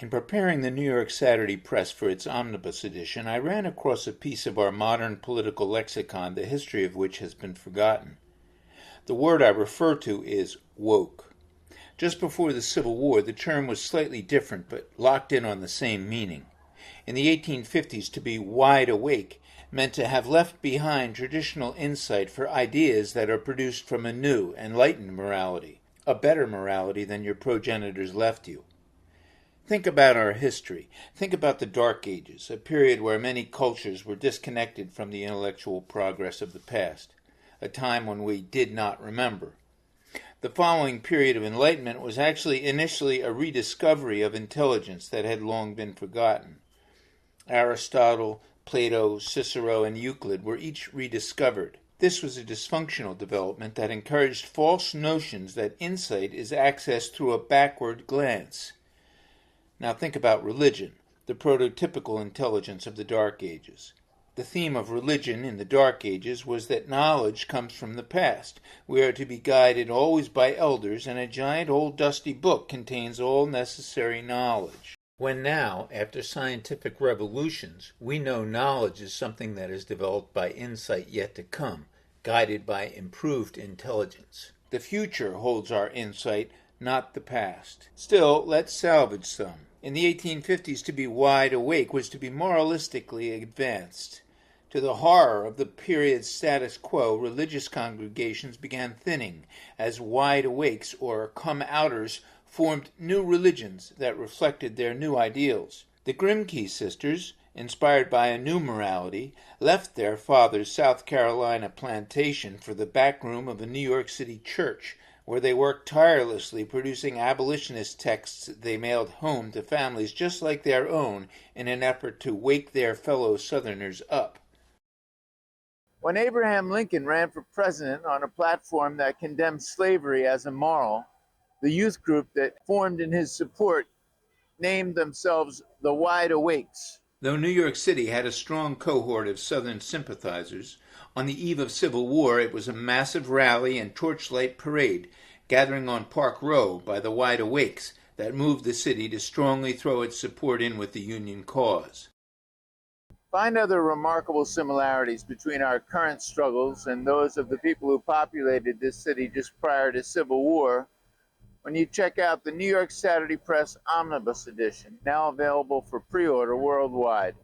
In preparing the New York Saturday Press for its Omnibus edition, I ran across a piece of our modern political lexicon, the history of which has been forgotten. The word I refer to is woke. Just before the Civil War, the term was slightly different, but locked in on the same meaning. In the 1850s, to be wide awake meant to have left behind traditional insight for ideas that are produced from a new, enlightened morality, a better morality than your progenitors left you. Think about our history. Think about the Dark Ages, a period where many cultures were disconnected from the intellectual progress of the past, a time when we did not remember. The following period of enlightenment was actually initially a rediscovery of intelligence that had long been forgotten. Aristotle, Plato, Cicero, and Euclid were each rediscovered. This was a dysfunctional development that encouraged false notions that insight is accessed through a backward glance. Now think about religion, the prototypical intelligence of the Dark Ages. The theme of religion in the Dark Ages was that knowledge comes from the past. We are to be guided always by elders, and a giant old dusty book contains all necessary knowledge. When now, after scientific revolutions, we know knowledge is something that is developed by insight yet to come, guided by improved intelligence. The future holds our insight, not the past. Still, let's salvage some. In the 1850s, to be wide awake was to be moralistically advanced. To the horror of the period's status quo, religious congregations began thinning as wide awakes or come-outers formed new religions that reflected their new ideals. The Grimke sisters, inspired by a new morality, left their father's South Carolina plantation for the back room of a New York City church, where they worked tirelessly producing abolitionist texts they mailed home to families just like their own in an effort to wake their fellow Southerners up. When Abraham Lincoln ran for president on a platform that condemned slavery as immoral, the youth group that formed in his support named themselves the Wide Awakes. Though New York City had a strong cohort of Southern sympathizers, on the eve of Civil War it was a massive rally and torchlight parade gathering on Park Row by the Wide Awakes that moved the city to strongly throw its support in with the Union cause. Find other remarkable similarities between our current struggles and those of the people who populated this city just prior to Civil War when you check out the New York Saturday Press Omnibus edition, now available for pre-order worldwide.